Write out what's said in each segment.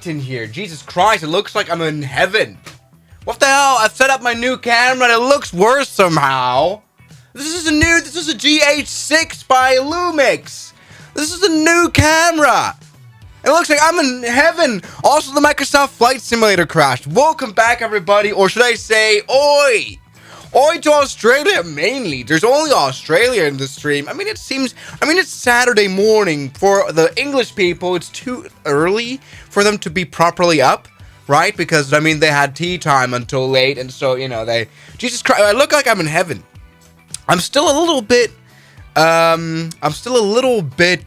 in here. Jesus Christ, it looks like I'm in heaven. What the hell? I've set up my new camera and it looks worse somehow. This is a GH6 by Lumix. This is a new camera. It looks like I'm in heaven. Also, the Microsoft Flight Simulator crashed. Welcome back, everybody. Or should I say, oi. Oi to Australia, mainly. There's only Australia in the stream. I mean, it's Saturday morning. For the English people, it's too early for them to be properly up, right? Because, I mean, they had tea time until late, and so, you know, Jesus Christ, I look like I'm in heaven. I'm still a little bit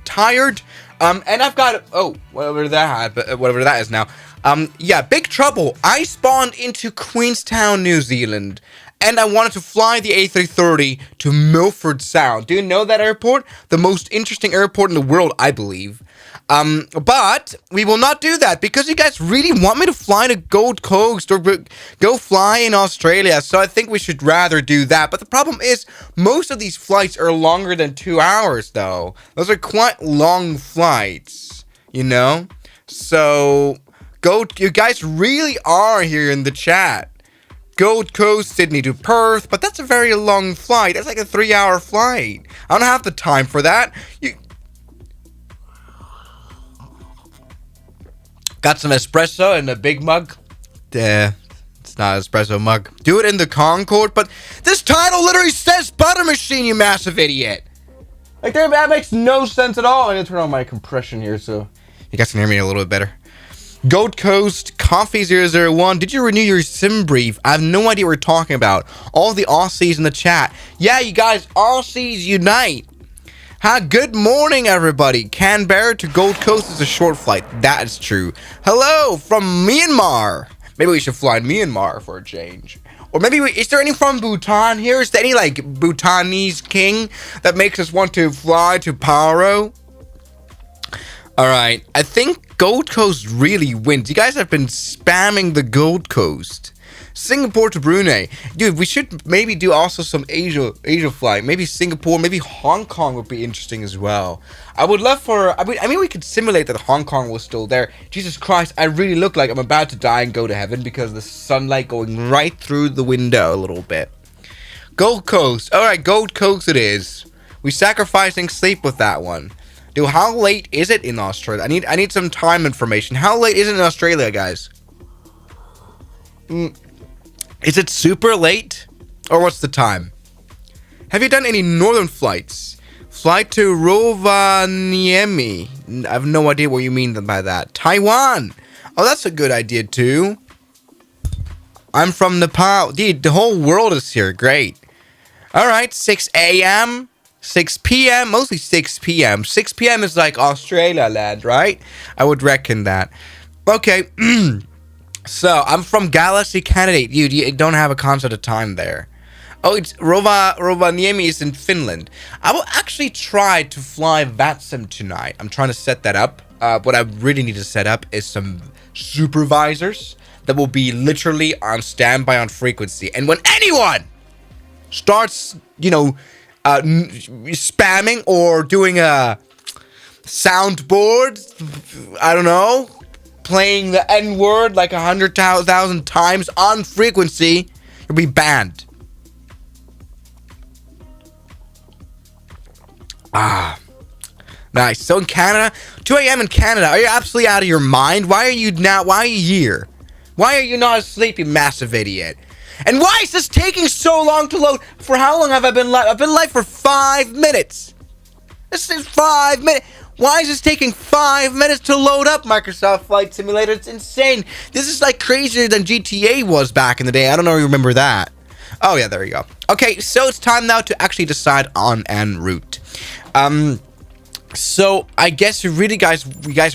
tired. And I've got, whatever that is now. Yeah, big trouble. I spawned into Queenstown, New Zealand, and I wanted to fly the A330 to Milford Sound. Do you know that airport? The most interesting airport in the world, I believe. But we will not do that because you guys really want me to fly to Gold Coast or go fly in Australia. So I think we should rather do that. But the problem is most of these flights are longer than 2 hours, though. Those are quite long flights, you know? So you guys really are here in the chat. Gold Coast, Sydney to Perth, but that's a very long flight. That's like a 3-hour flight. I don't have the time for that. Got some espresso in a big mug. It's not an espresso mug. Do it in the Concorde, but this title literally says Butter Machine, you massive idiot. Like, that makes no sense at all. I'm gonna turn on my compression here so you guys can hear me a little bit better. Gold Coast, Coffee001. Did you renew your sim brief? I have no idea what we're talking about. All the Aussies in the chat. Yeah, you guys, Aussies unite. Good morning, everybody. Canberra to Gold Coast is a short flight. That is true. Hello from Myanmar. Maybe we should fly in Myanmar for a change. Or maybe, is there any from Bhutan here? Is there any, like, Bhutanese king that makes us want to fly to Paro? Alright, I think Gold Coast really wins. You guys have been spamming the Gold Coast. Singapore to Brunei. Dude, we should maybe do also some Asia flight. Maybe Singapore, maybe Hong Kong would be interesting as well. I would love for, I mean, we could simulate that Hong Kong was still there. Jesus Christ, I really look like I'm about to die and go to heaven because the sunlight going right through the window a little bit. Gold Coast. Alright, Gold Coast it is. We sacrificing sleep with that one. Dude, how late is it in Australia? I need some time information. How late is it in Australia, guys? Is it super late? Or what's the time? Have you done any northern flights? Flight to Rovaniemi. I have no idea what you mean by that. Taiwan. Oh, that's a good idea too. I'm from Nepal. Dude, the whole world is here. Great. Alright, 6 a.m. 6 p.m. Mostly 6 p.m. 6 p.m. is like Australia land, right? I would reckon that. Okay. So, I'm from Galaxy Candidate. You don't have a concept of time there. Oh, it's Rovaniemi is in Finland. I will actually try to fly VATSIM tonight. I'm trying to set that up. What I really need to set up is some supervisors that will be literally on standby on frequency. And when anyone starts, you know, spamming or doing a soundboard, I don't know, playing the N-word like 100,000 times on frequency, you'll be banned. Nice. So in Canada, 2 a.m. in Canada, are you absolutely out of your mind? Why are you here? Why are you not asleep, you massive idiot? And why is this taking so long to load? For how long have I been live? I've been live for 5 minutes. This is 5 minutes. Why is this taking 5 minutes to load up Microsoft Flight Simulator? It's insane. This is like crazier than GTA was back in the day. I don't know if you remember that. Oh yeah, there you go. Okay, so it's time now to actually decide on en route. So I guess you guys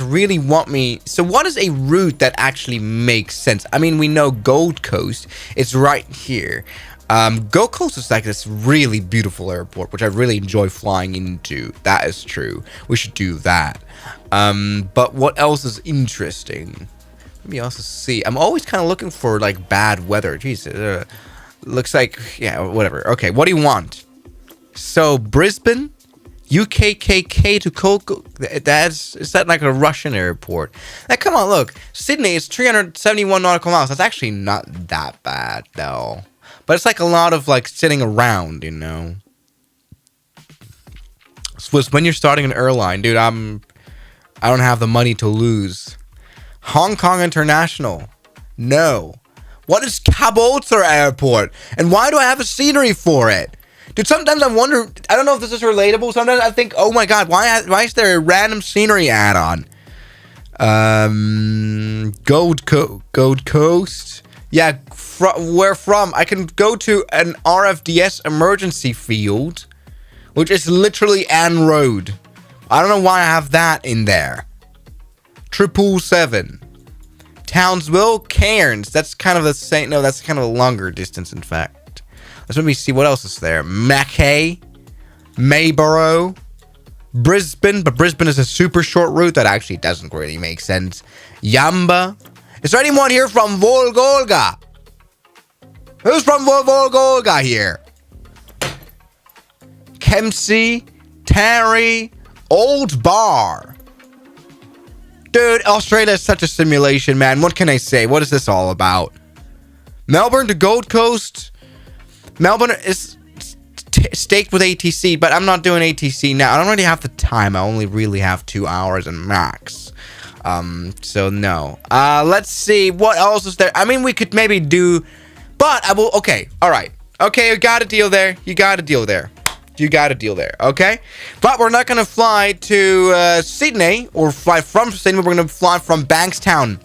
really want me. So what is a route that actually makes sense? I mean, we know Gold Coast is right here. Gold Coast is like this really beautiful airport, which I really enjoy flying into. That is true. We should do that. But what else is interesting? Let me also see. I'm always kind of looking for like bad weather. Jesus, looks like, yeah, whatever. Okay, what do you want? So Brisbane, UKKK to Coco. Is that like a Russian airport? Now, come on, look. Sydney is 371 nautical miles. That's actually not that bad, though. But it's like a lot of like sitting around, you know. So when you're starting an airline, dude, I don't have the money to lose. Hong Kong International. No. What is Caboolture Airport? And why do I have a scenery for it? Dude, sometimes I wonder, I don't know if this is relatable. Sometimes I think, oh my god, why is there a random scenery add-on? Gold Coast? Yeah, where from? I can go to an RFDS emergency field, which is literally Ann Road. I don't know why I have that in there. 777. Townsville, Cairns. That's kind of the same. No, that's kind of a longer distance, in fact. Let's let me see what else is there. Mackay, Mayborough, Brisbane, but Brisbane is a super short route that actually doesn't really make sense. Yamba. Is there anyone here from Volgolga? Who's from Volgolga here? Kempsey, Tarry, Old Bar. Dude, Australia is such a simulation, man. What can I say? What is this all about? Melbourne to Gold Coast. Melbourne is staked with ATC, but I'm not doing ATC now. I don't really have the time. I only really have 2 hours and max. So no. Let's see. What else is there? I mean, we could maybe do... But I will... Okay. All right. Okay, you got a deal there. You got a deal there. You got a deal there. Okay? But we're not going to fly to Sydney or fly from Sydney. We're going to fly from Bankstown.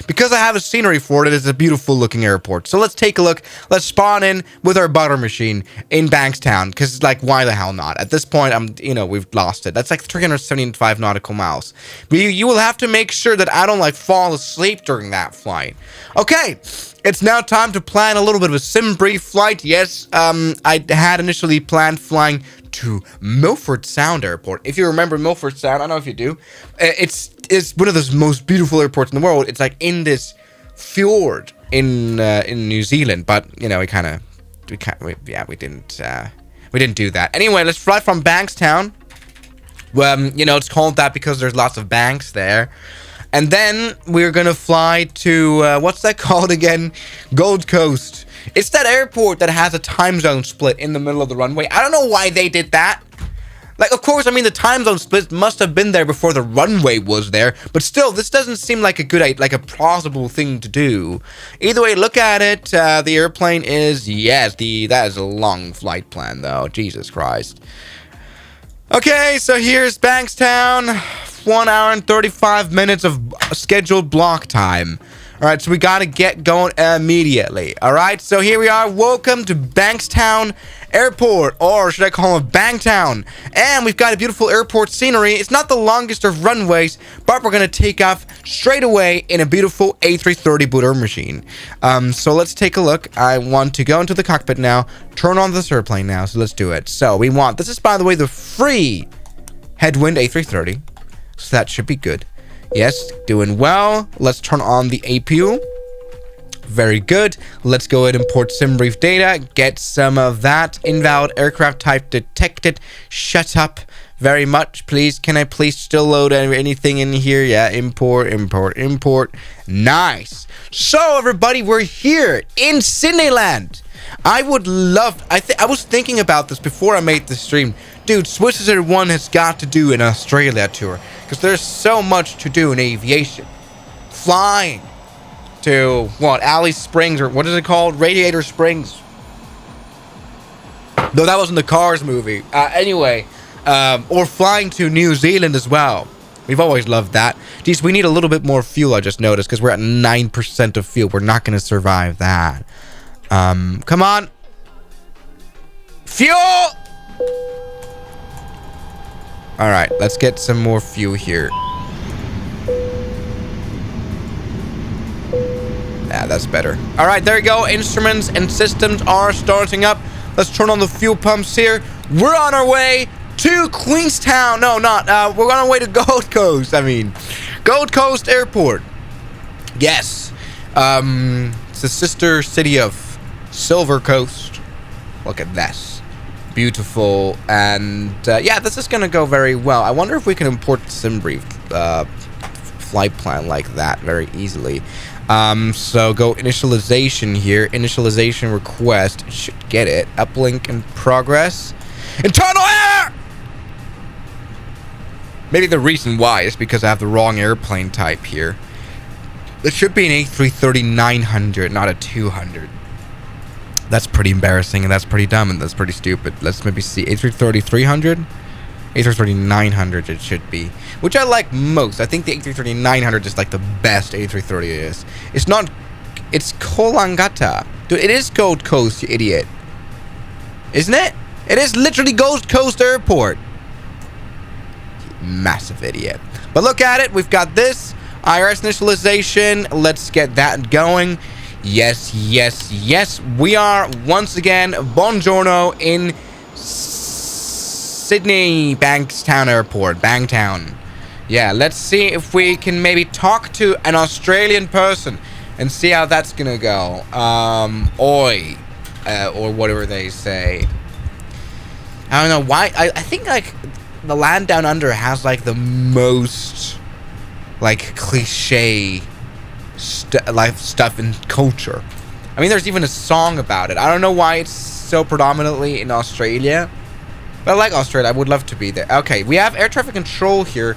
Because I have a scenery for it, it's a beautiful looking airport. So let's take a look. Let's spawn in with our butter machine in Bankstown. Because, like, why the hell not? At this point, we've lost it. That's like 375 nautical miles. But you will have to make sure that I don't, like, fall asleep during that flight. Okay. It's now time to plan a little bit of a sim brief flight. Yes, I had initially planned flying to Milford Sound Airport. If you remember Milford Sound, I don't know if you do. It's one of the most beautiful airports in the world. It's like in this fjord in New Zealand, but you know we didn't do that. Anyway, let's fly from Bankstown. It's called that because there's lots of banks there. And then we're going to fly to, what's that called again? Gold Coast. It's that airport that has a time zone split in the middle of the runway. I don't know why they did that. Like, of course, I mean, the time zone split must have been there before the runway was there. But still, this doesn't seem like a plausible thing to do. Either way, look at it. The airplane is, yes, that is a long flight plan, though. Jesus Christ. Okay, so here's Bankstown. 1 hour and 35 minutes of scheduled block time. All right, so we got to get going immediately. All right, so here we are. Welcome to Bankstown Airport, or should I call it Bankstown? And we've got a beautiful airport scenery. It's not the longest of runways, but we're going to take off straight away in a beautiful A330 butter machine. So let's take a look. I want to go into the cockpit now, turn on this airplane now, so let's do it. So this is, by the way, the free headwind A330. So that should be good. Yes, doing well. Let's turn on the APU. Very good. Let's go ahead and import SimBrief data. Get some of that. Invalid aircraft type detected. Shut up very much, please. Can I please still load anything in here? Yeah, import. Nice. So, everybody, we're here in Sydneyland. I was thinking about this before I made the stream. Dude, Swiss 1 has got to do an Australia tour. Because there's so much to do in aviation. Flying to, Alice Springs, or what is it called? Radiator Springs. Though that wasn't the Cars movie. Anyway, or flying to New Zealand as well. We've always loved that. Geez, we need a little bit more fuel, I just noticed, because we're at 9% of fuel. We're not going to survive that. Come on. Fuel! Alright, let's get some more fuel here. Yeah, that's better. Alright, there you go. Instruments and systems are starting up. Let's turn on the fuel pumps here. We're on our way to Queenstown. No, not. We're on our way to Gold Coast. Gold Coast Airport. Yes. It's the sister city of Silver Coast. Look at this. beautiful, and yeah, this is gonna go very well. I wonder if we can import SimBrief flight plan like that very easily. So go initialization here, initialization request, should get it, uplink in progress, internal air! Maybe the reason why is because I have the wrong airplane type here. It should be an A330-900, not a 200. That's pretty embarrassing, and that's pretty dumb, and that's pretty stupid. Let's maybe see. A330-300? A330-900 it should be. Which I like most. I think the A330-900 is like the best A330 is. It's not... It's Kolangata. Dude, it is Gold Coast, you idiot. Isn't it? It is literally Gold Coast Airport. Massive idiot. But look at it. We've got this. IRS initialization. Let's get that going. Yes, yes, yes. We are once again buongiorno in Sydney Bankstown Airport. Bangtown. Yeah, let's see if we can maybe talk to an Australian person and see how that's gonna go. Oi. Or whatever they say. I don't know why. I think like the land down under has like the most like cliche stuff in culture. I mean, there's even a song about it. I don't know why it's so predominantly in Australia, but I like Australia. I would love to be there. Okay, we have air traffic control here.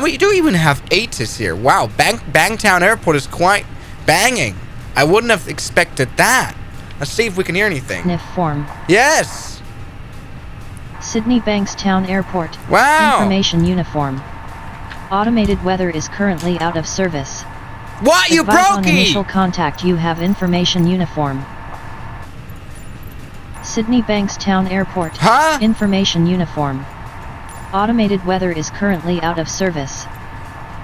We do even have ATIS here. Wow, Bangtown Airport is quite banging. I wouldn't have expected that. Let's see if we can hear anything. NIF form. Yes. Sydney Bankstown Airport. Wow. Information uniform. Automated weather is currently out of service. What? You Advise on broke initial contact. You have information uniform. Sydney Bankstown Airport. Huh? Information uniform. Automated weather is currently out of service.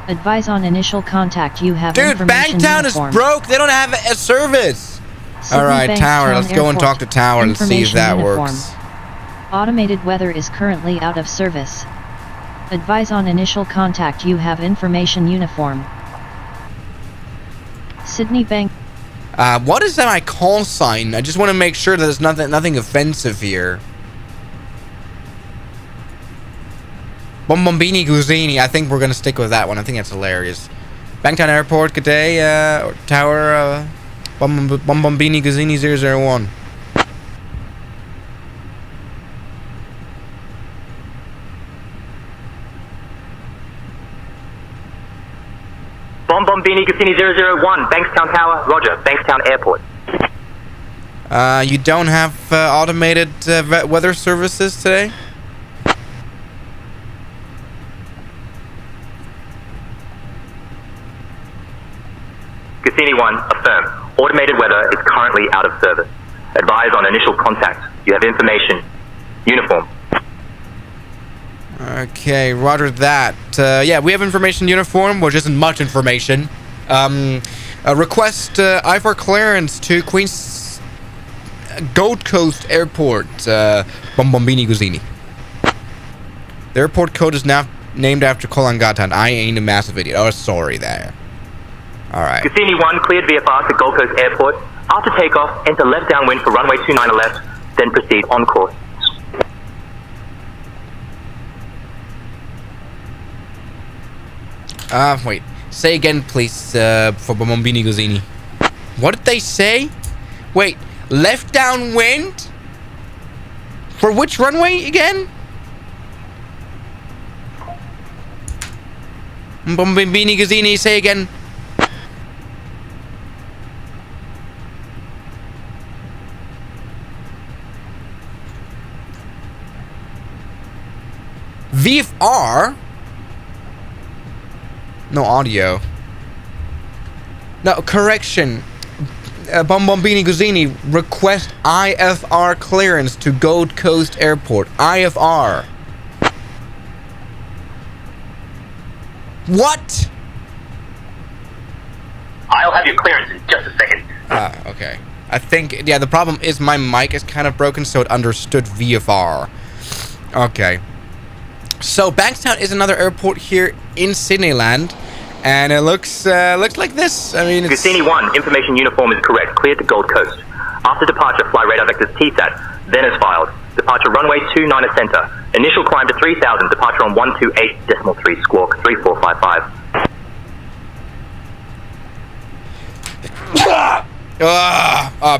Advise on initial contact. You have Dude, information Bangtown uniform. is broke. They don't have a service. Sydney Alright, Tower. Bankstown Let's go and Airport. talk to Tower. Let's see if Information that uniform. works. Automated weather is currently out of service. Advise on initial contact. You have information uniform. Sydney Bank. What is that my call sign? I just want to make sure that there's nothing offensive here. Bombombini Guzini. I think we're gonna stick with that one. I think that's hilarious. Bangtown Airport, good day. Tower, Bombombini Guzini 001. Bombombini Cassini 001, Bankstown Tower, roger, Bankstown Airport. You don't have automated weather services today? Cassini 1, affirm. Automated weather is currently out of service. Advise on initial contact. You have information. Uniform. Okay, roger that. Yeah, we have information uniform, which isn't much information. Request IFR clearance to Queen's Gold Coast Airport, Bombombini Guzini. The airport code is now named after Kolangata. I ain't a massive idiot. Oh, sorry there. Alright. Cassini 1, cleared VFR to Gold Coast Airport. After takeoff, enter left downwind for runway 29 left, then proceed on course. Wait. Say again, please, for Bombombini Guzini. What did they say? Wait, left downwind? For which runway again? Bombombini Guzini, say again. VFR? No audio. No, correction. Bombombini Guzini, request IFR clearance to Gold Coast Airport. IFR. What? I'll have your clearance in just a second. Okay. I think, yeah, the problem is my mic is kind of broken, so it understood VFR. Okay. So, Bankstown is another airport here in Sydneyland, and it looks like this. I mean, it's... Cassini 1, information uniform is correct. Cleared to Gold Coast. After departure, fly radar vectors TSAT, then as filed. Departure runway 29 at center. Initial climb to 3000. Departure on 128.3 squawk 3455.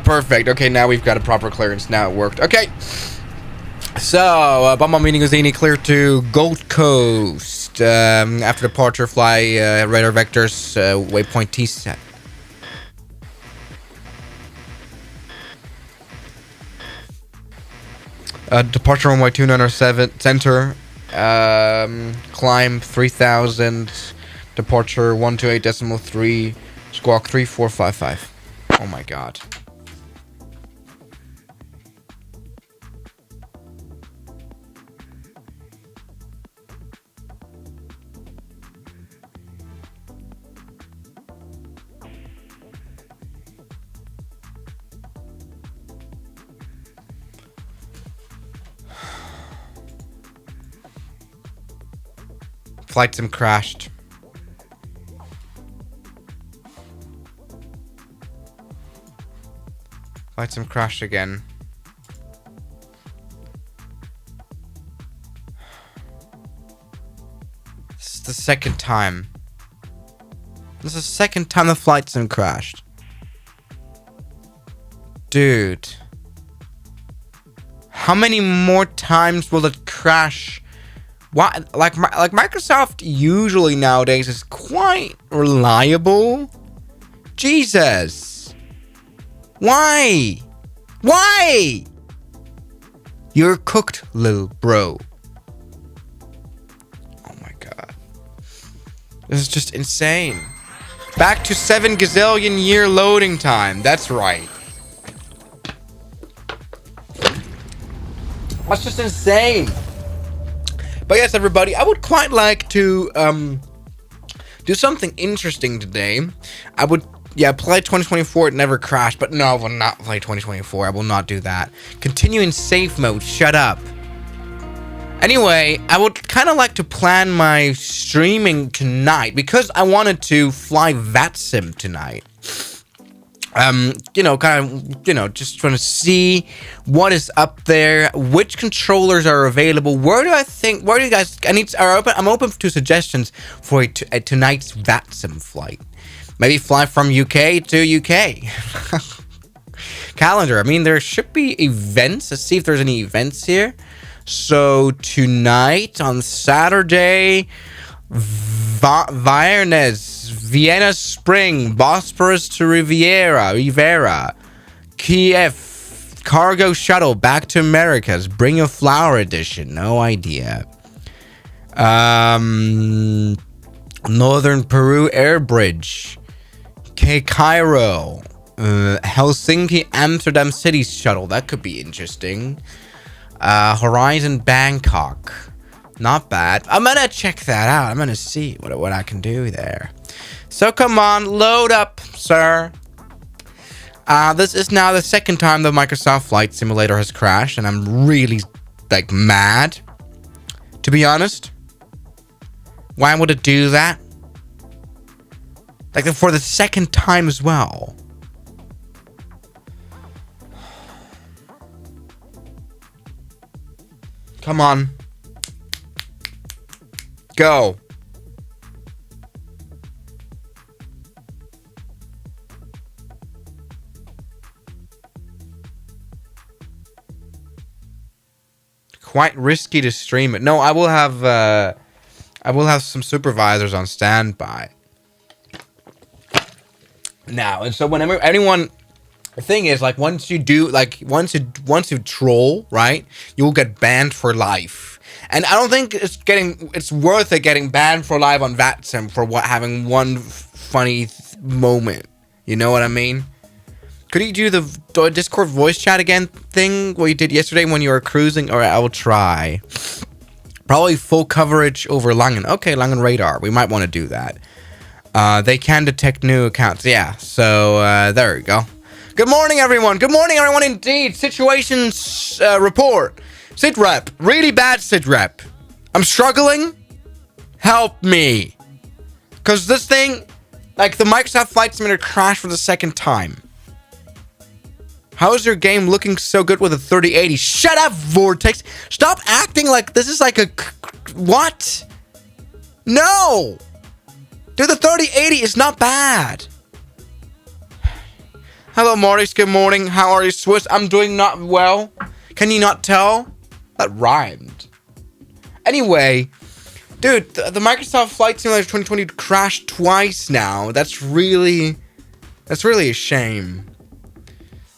Perfect. Okay, now we've got a proper clearance. Now it worked. Okay. So, Bomba meeting Uzini clear to Gold Coast. After departure, fly radar vectors, waypoint T set. Departure runway 297 center. Climb 3000. Departure 128.3 squawk 3455. Oh my god. Flight sim crashed. Flight sim crashed again. This is the second time. This is the second time the flight sim crashed. Dude. How many more times will it crash? Why, like Microsoft usually nowadays is quite reliable. Jesus. Why? Why? You're cooked, little bro. Oh my god. This is just insane. Back to 7 gazillion year loading time. That's right. That's just insane. But yes, everybody, I would quite like to do something interesting today. I would, play 2024. It never crashed, but no, I will not play 2024. I will not do that. Continue in safe mode. Shut up. Anyway, I would kind of like to plan my streaming tonight because I wanted to fly VATSIM tonight. Just trying to see what is up there, which controllers are available. Where do you guys? I'm open to suggestions for tonight's VATSIM flight. Maybe fly from UK to UK. Calendar. I mean, there should be events. Let's see if there's any events here. So tonight on Saturday, Vienna Spring, Bosporus to Rivera, Kiev, Cargo Shuttle, Back to Americas, Bring a Flower Edition, no idea. Northern Peru Air Bridge, Cairo, Helsinki, Amsterdam City Shuttle, that could be interesting. Horizon Bangkok. Not bad. I'm gonna check that out. I'm gonna see what I can do there. So come on, load up, sir. This is now the second time the Microsoft Flight Simulator has crashed, and I'm really, mad. To be honest. Why would it do that? For the second time as well. Come on. Go. Quite risky to stream it. No, I will have some supervisors on standby. Now, and so whenever anyone, the thing is, once you troll, right, you'll get banned for life. And I don't think it's worth it getting banned for life on VATSIM for having one funny moment. You know what I mean? Could you do the Discord voice chat again thing what you did yesterday when you were cruising? All right, I will try. Probably full coverage over Langen. Okay, Langen radar. We might want to do that. They can detect new accounts. Yeah, so there we go. Good morning, everyone. Good morning, everyone, indeed. Situations report. Sit rep. Really bad sit rep. I'm struggling. Help me. Because this thing, the Microsoft Flight Simulator crashed for the second time. How's your game looking so good with a 3080? Shut up, Vortex. Stop acting like this is like a... What? No! Dude, the 3080 is not bad. Hello, Mortis. Good morning. How are you, Swiss? I'm doing not well. Can you not tell? That rhymed. Anyway, dude, the Microsoft Flight Simulator 2020 crashed twice now. That's really a shame.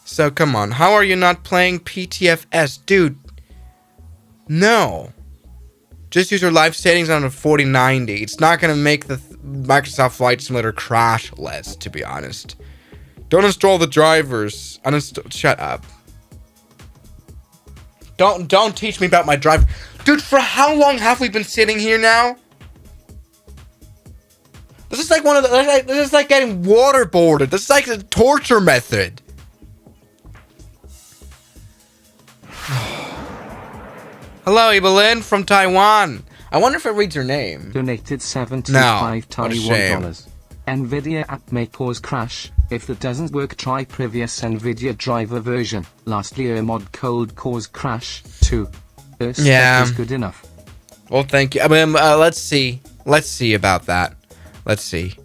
So, come on. How are you not playing PTFS? Dude, no. Just use your live settings on a 4090. It's not going to make the Microsoft Flight Simulator crash less, to be honest. Don't install the drivers. Shut up. Don't teach me about my driver. Dude, for how long have we been sitting here now? This is like this is like getting waterboarded. This is like a torture method. Hello, Evelyn from Taiwan. I wonder if it reads your name. Donated $75 What a shame. NVIDIA app may cause crash. If that doesn't work, try previous NVIDIA driver version. Lastly, a mod code cause crash too. Yeah. Is good enough. Well, thank you. I mean, let's see. Let's see about that. Let's see.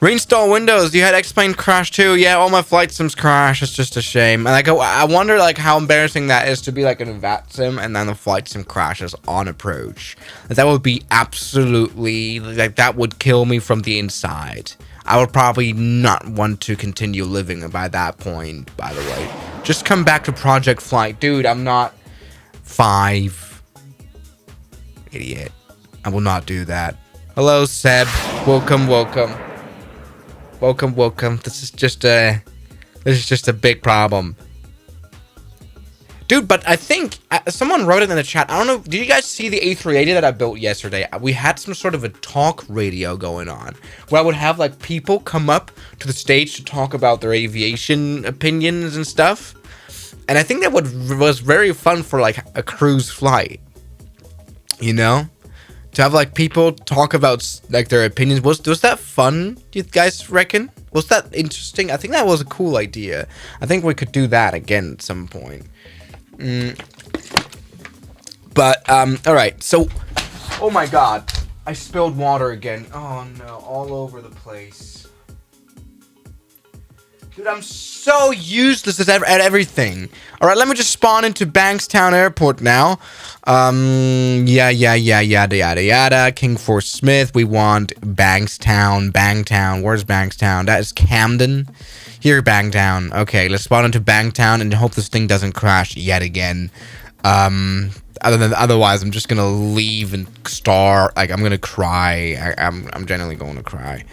Reinstall Windows. You had X-Plane crash too. Yeah, all my flight sims crash. It's just a shame. And I wonder like how embarrassing that is to be like in a VAT sim and then the flight sim crashes on approach. That would be absolutely like that would kill me from the inside. I would probably not want to continue living by that point. By the way, just come back to Project Flight, dude. I'm not 5. Idiot. I will not do that. Hello, Seb. Welcome. This is just a big problem. Dude, but I think someone wrote it in the chat. I don't know. Did you guys see the A380 that I built yesterday? We had some sort of a talk radio going on where I would have like people come up to the stage to talk about their aviation opinions and stuff. And I think that was very fun for like a cruise flight. You know? To have like people talk about like their opinions. Was that fun? Do you guys reckon? Was that interesting? I think that was a cool idea. I think we could do that again at some point. But all right. So, oh my God, I spilled water again. Oh no, all over the place. Dude, I'm so useless at everything. All right, let me just spawn into Bankstown Airport now. Yada yada. King Force Smith. We want Bangtown. Where's Bankstown? That is Camden. Here, Bangtown. Okay, let's spawn into Bangtown and hope this thing doesn't crash yet again. Otherwise, I'm just gonna leave and start. Like, I'm gonna cry. I'm genuinely going to cry.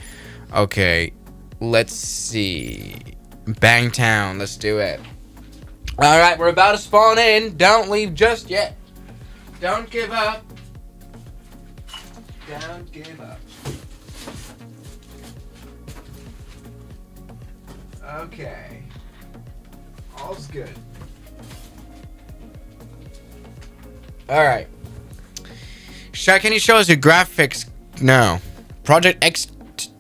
Okay, let's see. Bangtown. Let's do it. All right, we're about to spawn in. Don't leave just yet. Don't give up. Don't give up. Okay. All's good. Alright. Can you show us your graphics? No. Project X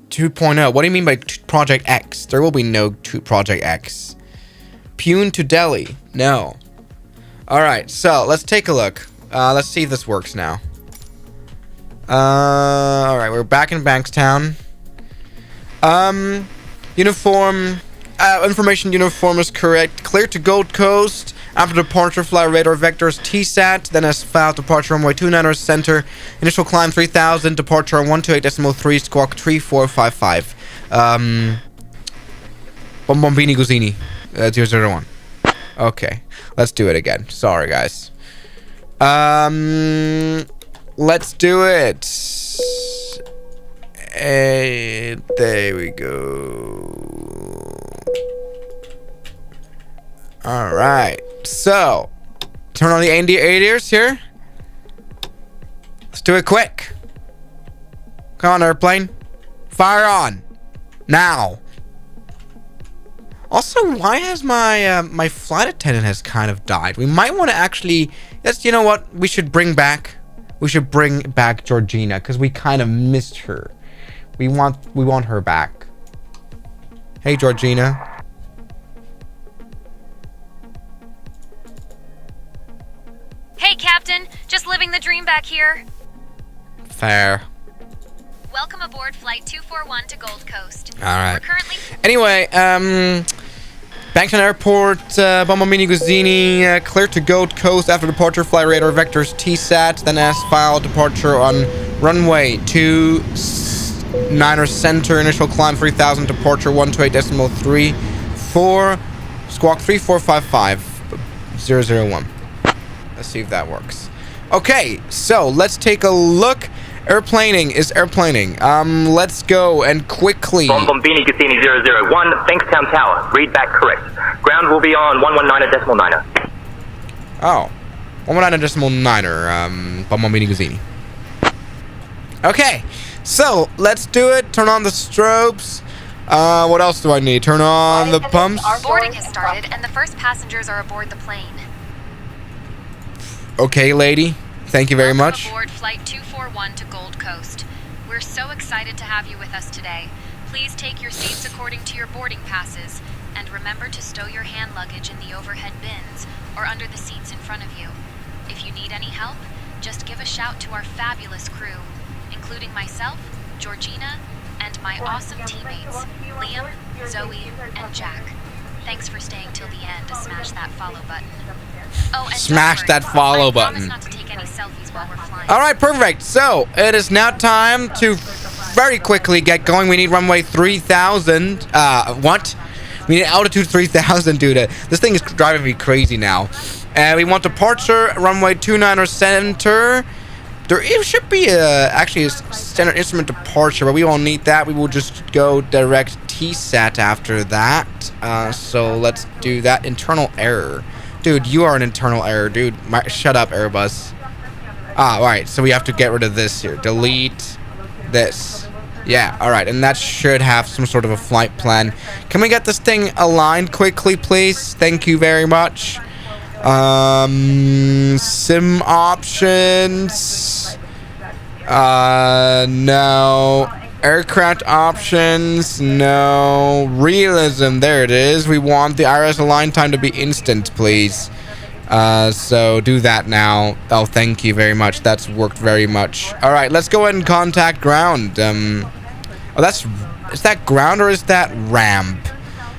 2.0. What do you mean by Project X? There will be no Project X. Pune to Delhi. No. Alright, so let's take a look. Let's see if this works now. Alright, we're back in Bankstown. Uniform. Information uniform is correct. Clear to Gold Coast. After departure, fly radar vectors TSAT. Then as filed, departure runway 29 center. Initial climb 3000. Departure on 128.3. Squawk 3455. Bombini Guzini. 001. Okay. Let's do it again. Sorry, guys. Let's do it. Hey, there we go. All right. So, turn on the ADRs here. Let's do it quick. Come on, airplane. Fire on. Now. Also, why has my my flight attendant has kind of died? We might want to actually... you know what? We should bring back Georgina, because we kind of missed her. We want her back. Hey, Georgina. Living the dream back here. Fair. Welcome aboard Flight 241 to Gold Coast. Alright. We're currently... Anyway, Bankstown Airport, Bombomini Guzzini, clear to Gold Coast after departure. Flight radar vectors TSAT, then as file departure on runway 29er center. Initial climb 3000, departure 128.34. Squawk 3455001. Let's see if that works. Okay, so let's take a look. Airplaning is airplaning. Let's go and quickly. Bombini Cassini 001, Bankstown Tower. Read back correct. Ground will be on 119.9er. Oh, 119.9er. Bombini Guzzini. Okay, so let's do it. Turn on the strobes. What else do I need? Turn on the pumps. Boarding has started, and the first passengers are aboard the plane. Okay, lady. Thank you very Welcome much. aboard Flight 241 to Gold Coast. We're so excited to have you with us today. Please take your seats according to your boarding passes, and remember to stow your hand luggage in the overhead bins or under the seats in front of you. If you need any help, just give a shout to our fabulous crew, including myself, Georgina, and my awesome teammates, Liam, Zoe, and Jack. Thanks for staying till the end to smash that follow button. Oh, and Smash don't worry, that follow I promise button. not to take any selfies while we're flying. Alright, perfect. So, it is now time to very quickly get going. We need runway 3000. What? We need altitude 3000, dude. This thing is driving me crazy now. We want departure, runway 29er center. There should be actually a standard instrument departure, but we won't need that. We will just go direct TSAT after that. So let's do that. Internal error. Dude, you are an internal error, dude. Shut up, Airbus. Alright, so we have to get rid of this here. Delete this. Yeah, alright, and that should have some sort of a flight plan. Can we get this thing aligned quickly, please? Thank you very much. Sim options. No. Aircraft options. No. Realism. There it is. We want the IRS align time to be instant, please. So do that now. Oh, thank you very much. That's worked very much. All right, let's go ahead and contact ground. Oh, is that ground or is that ramp?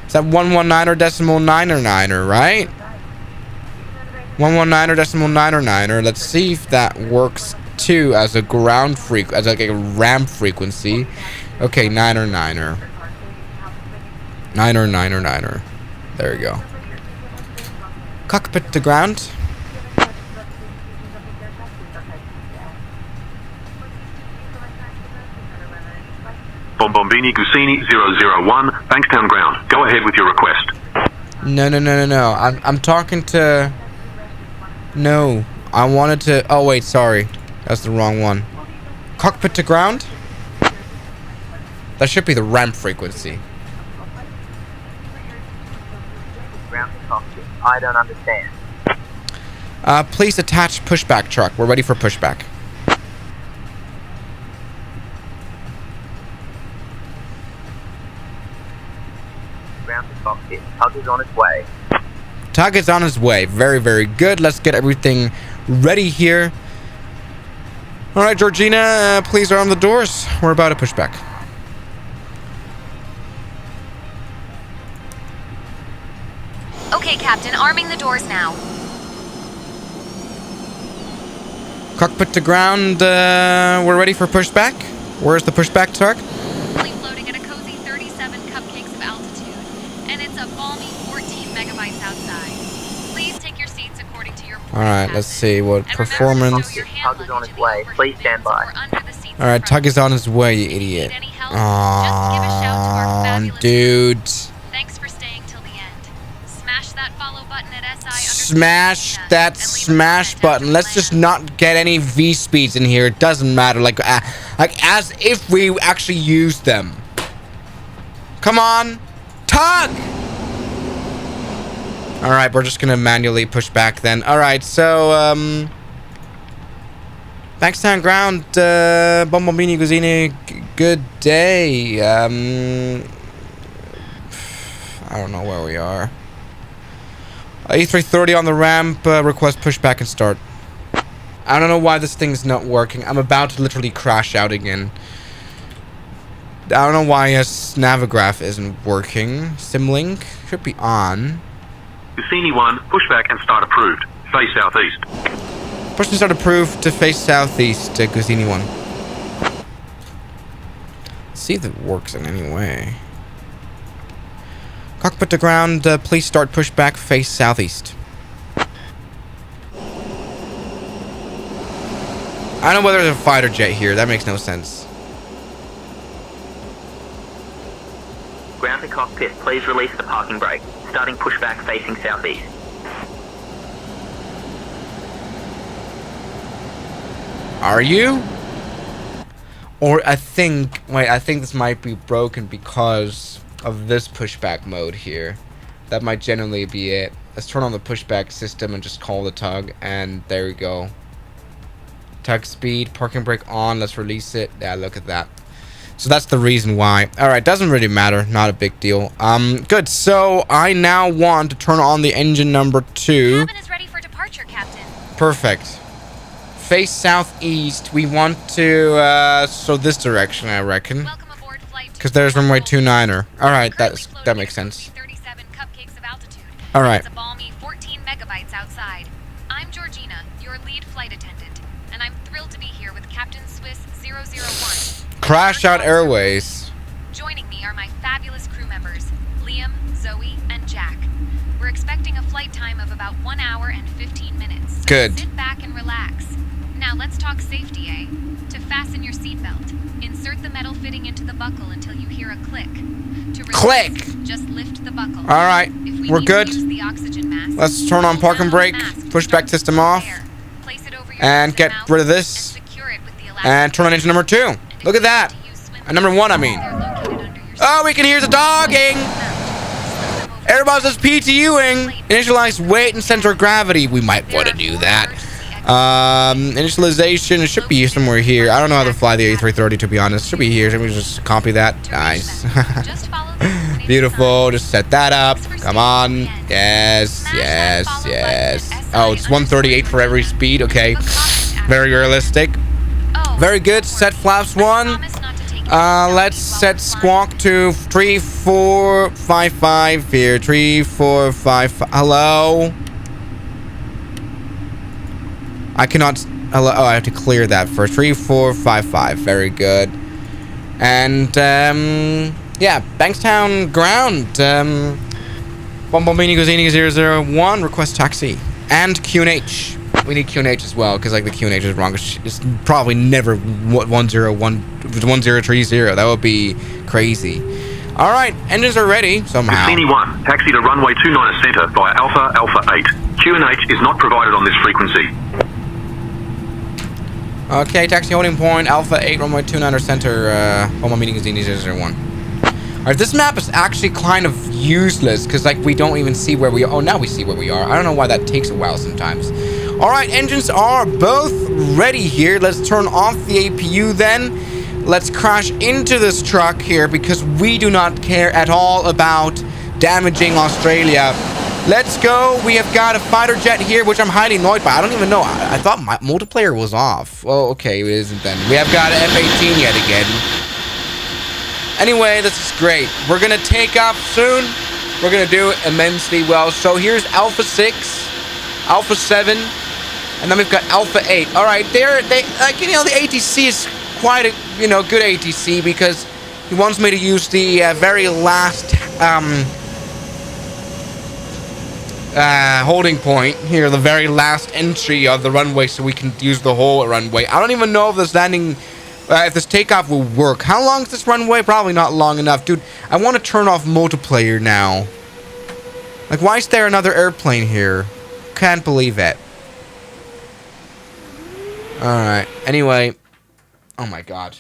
Is that 119.9er, right? 119.9er. Let's see if that works too as a ground as like a ramp frequency. Okay, 9er. There we go. Cockpit to ground. Bombini Guzzini 001, Bankstown ground. Go ahead with your request. No. I'm talking to... No. I wanted to... Oh, wait, sorry. That's the wrong one. Cockpit to ground? That should be the ramp frequency. Ground to cockpit. I don't understand. Please attach pushback truck. We're ready for pushback. Ground to cockpit. Tug is on its way. Tug is on his way. Very, very good. Let's get everything ready here. Alright, Georgina, please arm the doors. We're about to push back. Okay, Captain, arming the doors now. Cockpit to ground. We're ready for pushback. Where's the pushback truck? Currently floating at a cozy 37 cupcakes of altitude, and it's a balmy 14 megabytes outside. Please take your seats according to your boarding Alright, let's passes. see what And performance. remember to stow your hand Tug is on luggage its in the way. overhead Please stand bins by. or under the seats in Alright, front Tug is on his way, you idiot. Need any help? Just give a shout to our fabulous Dude. Thanks for staying till the end. Smash that follow button at SI. Smash that smash button. Let's just not get any V speeds in here. It doesn't matter. Like as if we actually use them. Come on, Tug. All right, we're just gonna manually push back then. All right, so Bankstown ground, Bombini Guzzini, good day. I don't know where we are. E330 on the ramp, request pushback and start. I don't know why this thing's not working. I'm about to literally crash out again. I don't know why Navigraph isn't working. Simlink should be on. Cassini 1, pushback and start approved. Face southeast. Push and start approved to face southeast to Cassini 1. See if it works in any way. Cockpit to ground, please start pushback, face southeast. I don't know whether there's a fighter jet here. That makes no sense. Ground to cockpit, please release the parking brake. Starting pushback facing southeast. Are you? Or I think... Wait, I think this might be broken because of this pushback mode here. That might generally be it. Let's turn on the pushback system and just call the tug. And there we go. Tug speed, parking brake on. Let's release it. Yeah, look at that. So that's the reason why. Alright, doesn't really matter. Not a big deal. Good. So I now want to turn on the engine number 2. Cabin is ready for departure, Captain. Perfect. Face southeast. We want to, so this direction, I reckon. Welcome aboard flight. Because there's runway 29er. Alright, that makes sense. 37 cupcakes of altitude. Alright. It's a balmy 14 megabytes outside. I'm Georgina, your lead flight attendant, and I'm thrilled to be here with Captain Swiss 001. Crash Out Airways. Joining me are my fabulous crew members, Liam, Zoe, and Jack. We're expecting a flight time of about 1 hour and 15 minutes. So Good. sit back and relax. Now let's talk safety, eh? To fasten your seatbelt, insert the metal fitting into the buckle until you hear a click. To release, Click! Just lift the buckle. Alright, If we we're need good. to use the oxygen mask, Let's turn on pull parking down brake, the mask to pushback start system to off, air. Place it over your and nose get mouth rid of this, and secure it with the elastic and turn on engine number 2. And if Look at you that. need to use swim Number 1, I mean. they're located under your Oh, we can hear the dogging! Everybody says PTUing. Initialize weight and center of gravity. We might want to do that. Initialization should be somewhere here. I don't know how to fly the A330, to be honest. Should be here. Should we just copy that? Nice. Beautiful. Just set that up. Come on. Yes, yes, yes. Oh, it's 138 for every speed. Okay. Very realistic. Very good. Set flaps 1. Let's set squawk to 3455 here. 3455. Hello? I cannot. Hello. Oh, I have to clear that first. 3455. Very good. And, yeah. Bankstown ground. Bombini Gosini 001. Request taxi. And QNH. We need QNH as well, because like the QNH is wrong. It's probably never 1030. That would be crazy. All right, engines are ready somehow. Cassini 1, taxi to runway 29 center via Alpha 8. QNH is not provided on this frequency. Okay, taxi holding point Alpha 8 runway 29 center. Home meeting is D001. All right, this map is actually kind of useless because like we don't even see where we are. Oh, now we see where we are. I don't know why that takes a while sometimes. All right, engines are both ready here. Let's turn off the APU then. Let's crash into this truck here because we do not care at all about damaging Australia. Let's go. We have got a fighter jet here, which I'm highly annoyed by. I don't even know. I thought my multiplayer was off. Well, okay, it isn't then. We have got an F-18 yet again. Anyway, this is great. We're going to take off soon. We're going to do immensely well. So here's Alpha 6, Alpha 7, and then we've got Alpha 8. All right, the ATC is quite a, good ATC because he wants me to use the very last holding point here, the very last entry of the runway, so we can use the whole runway. I don't even know if this landing, if this takeoff will work. How long is this runway? Probably not long enough, dude. I want to turn off multiplayer now. Like, why is there another airplane here? Can't believe it. Alright, anyway. Oh my god.